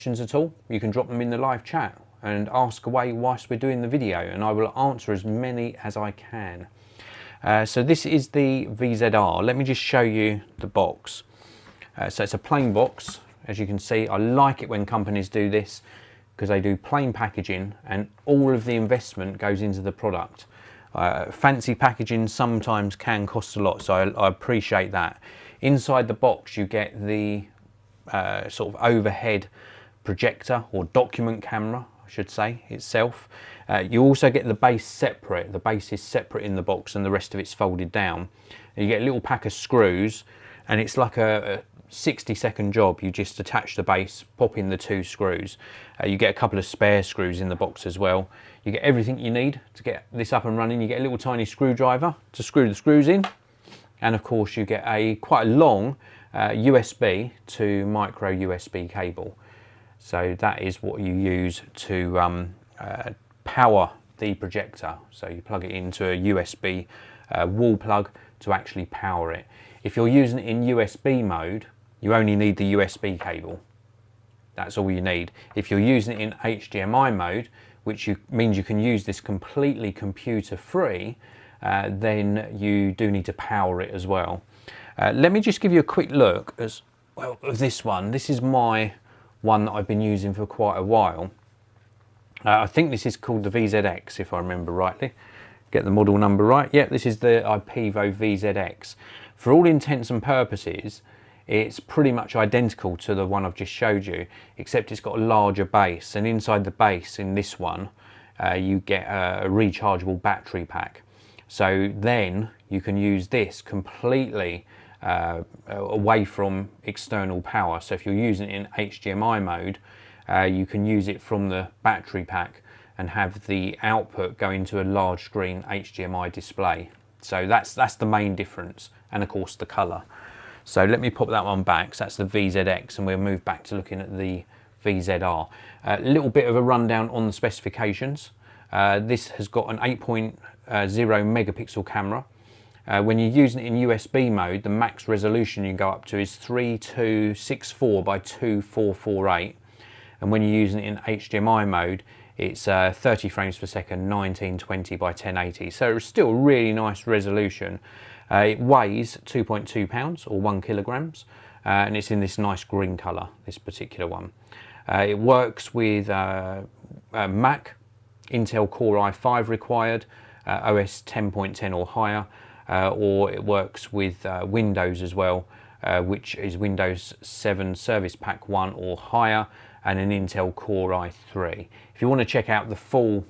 questions at all, you can drop them in the live chat and ask away whilst we're doing the video, and I will answer as many as I can. So this is the VZ-R. Let me just show you the box. So it's a plain box, as you can see. I like it when companies do this because they do plain packaging and all of the investment goes into the product. Fancy packaging sometimes can cost a lot, so I appreciate that. Inside the box you get the sort of overhead projector or document camera, I should say, itself. You also get the base separate. The base is separate in the box and the rest of it's folded down. And you get a little pack of screws, and it's like a 60-second job. You just attach the base, pop in the 2 screws. You get a couple of spare screws in the box as well. You get everything you need to get this up and running. You get a little tiny screwdriver to screw the screws in, and of course you get quite a long USB to micro USB cable. So that is what you use to power the projector. So you plug it into a USB wall plug to actually power it. If you're using it in USB mode, you only need the USB cable. That's all you need. If you're using it in HDMI mode, which means you can use this completely computer free, then you do need to power it as well. Let me just give you a quick look as well of this one. This is my one that I've been using for quite a while. I think this is called the VZX, if I remember rightly. Get the model number right. Yeah, this is the IPEVO VZX. For all intents and purposes, it's pretty much identical to the one I've just showed you, except it's got a larger base, and inside the base in this one you get a rechargeable battery pack. So then you can use this completely away from external power. So if you're using it in HDMI mode, you can use it from the battery pack and have the output go into a large screen HDMI display. So that's the main difference, and of course the colour. So let me pop that one back. So that's the VZX, and we'll move back to looking at the VZ-R. A little bit of a rundown on the specifications. This has got an 8.0 megapixel camera. When you're using it in USB mode, the max resolution you can go up to is 3264 by 2448. And when you're using it in HDMI mode, it's 30 frames per second, 1920 by 1080. So it's still a really nice resolution. It weighs 2.2 pounds or 1 kilograms, and it's in this nice green colour, this particular one. It works with Mac, Intel Core i5 required, OS 10.10 or higher, or it works with Windows as well, which is Windows 7 Service Pack 1 or higher, and an Intel Core i3. If you want to check out the full,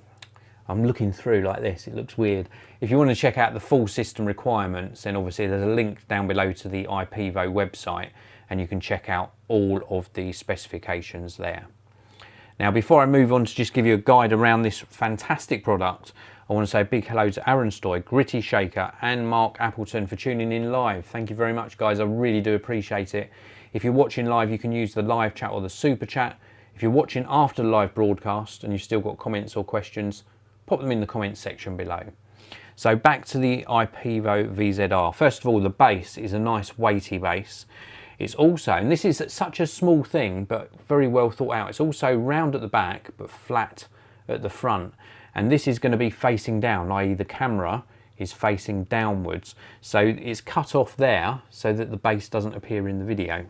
I'm looking through like this, it looks weird. If you want to check out the full system requirements, then obviously there's a link down below to the IPEVO website, and you can check out all of the specifications there. Now, before I move on to just give you a guide around this fantastic product, I want to say a big hello to Aaron Stoy, Gritty Shaker, and Mark Appleton for tuning in live. Thank you very much, guys. I really do appreciate it. If you're watching live, you can use the live chat or the super chat. If you're watching after the live broadcast and you've still got comments or questions, pop them in the comments section below. So back to the IPEVO VZ-R. First of all, the base is a nice weighty base. It's also, and this is such a small thing, but very well thought out, it's also round at the back, but flat at the front. And this is going to be facing down, i.e. the camera is facing downwards. So it's cut off there so that the base doesn't appear in the video.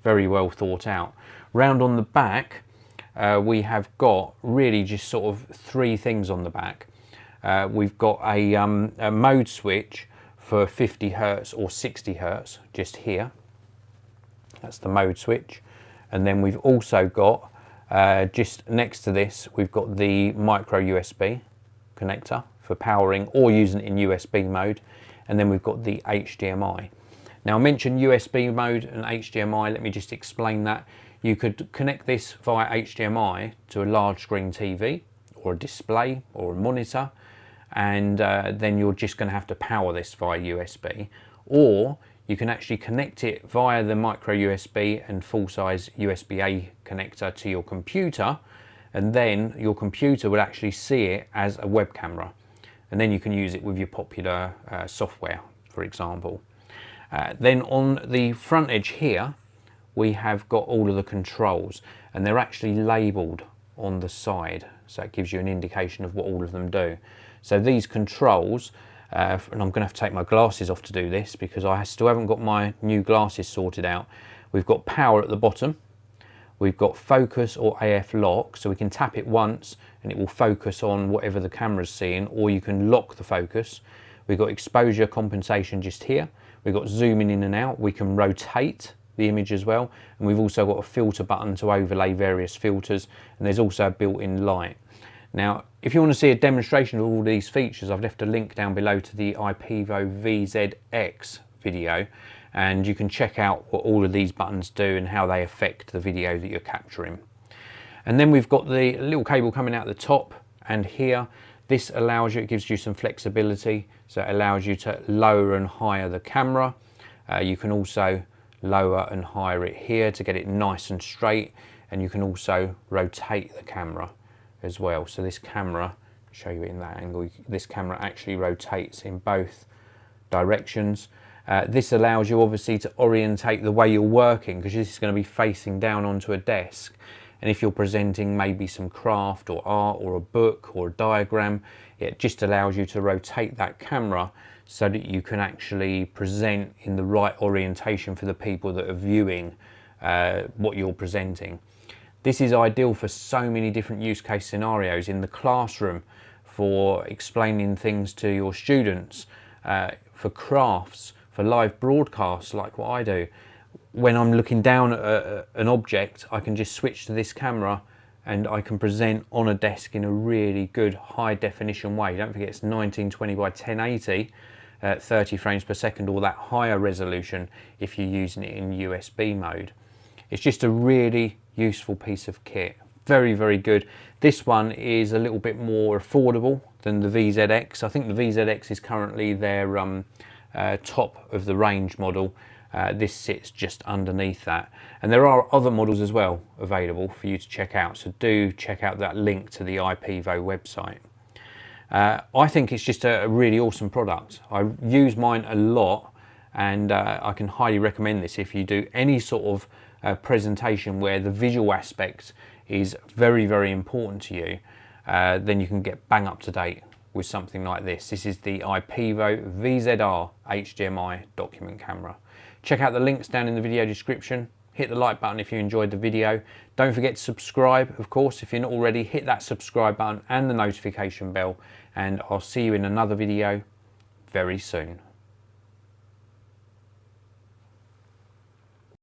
Very well thought out. Round on the back, we have got really just sort of 3 things on the back. We've got a mode switch for 50 Hertz or 60 Hertz just here. That's the mode switch. And then we've also got, just next to this, we've got the micro USB connector for powering or using it in USB mode. And then we've got the HDMI. Now I mentioned USB mode and HDMI, let me just explain that. You could connect this via HDMI to a large screen TV or a display or a monitor, and then you're just going to have to power this via USB. Or you can actually connect it via the micro USB and full-size USB-A connector to your computer, and then your computer will actually see it as a web camera, and then you can use it with your popular software, for example. Then on the front edge here, we have got all of the controls, and they're actually labelled on the side, so it gives you an indication of what all of them do. So these controls, and I'm going to have to take my glasses off to do this because I still haven't got my new glasses sorted out. We've got power at the bottom, we've got focus or AF lock, so we can tap it once and it will focus on whatever the camera's seeing, or you can lock the focus. We've got exposure compensation just here, we've got zooming in and out, we can rotate the image as well, and we've also got a filter button to overlay various filters, and there's also a built-in light. Now, if you want to see a demonstration of all these features, I've left a link down below to the IPEVO VZ-R video, and you can check out what all of these buttons do and how they affect the video that you're capturing. And then we've got the little cable coming out the top and here. This allows you, it gives you some flexibility, so it allows you to lower and higher the camera. You can also lower and higher it here to get it nice and straight, and you can also rotate the camera as well. So this camera, I'll show you it in that angle, this camera actually rotates in both directions. This allows you obviously to orientate the way you're working, because this is going to be facing down onto a desk, and if you're presenting maybe some craft or art or a book or a diagram, it just allows you to rotate that camera so that you can actually present in the right orientation for the people that are viewing what you're presenting. This is ideal for so many different use case scenarios in the classroom, for explaining things to your students, for crafts, for live broadcasts like what I do. When I'm looking down at an object, I can just switch to this camera and I can present on a desk in a really good high definition way. Don't forget it's 1920 by 1080 at 30 frames per second, or that higher resolution if you're using it in USB mode. It's just a really useful piece of kit. Very, very good. This one is a little bit more affordable than the VZ-R. I think the VZ-R is currently their top of the range model. This sits just underneath that, and there are other models as well available for you to check out, so do check out that link to the IPEVO website. I think it's just a really awesome product. I use mine a lot, and I can highly recommend this if you do any sort of presentation where the visual aspect is very, very important to you. Then you can get bang up to date with something like this. This is the IPEVO VZ-R HDMI document camera. Check out the links down in the video description. Hit the like button if you enjoyed the video. Don't forget to subscribe, of course, if you're not already. Hit that subscribe button and the notification bell, and I'll see you in another video very soon.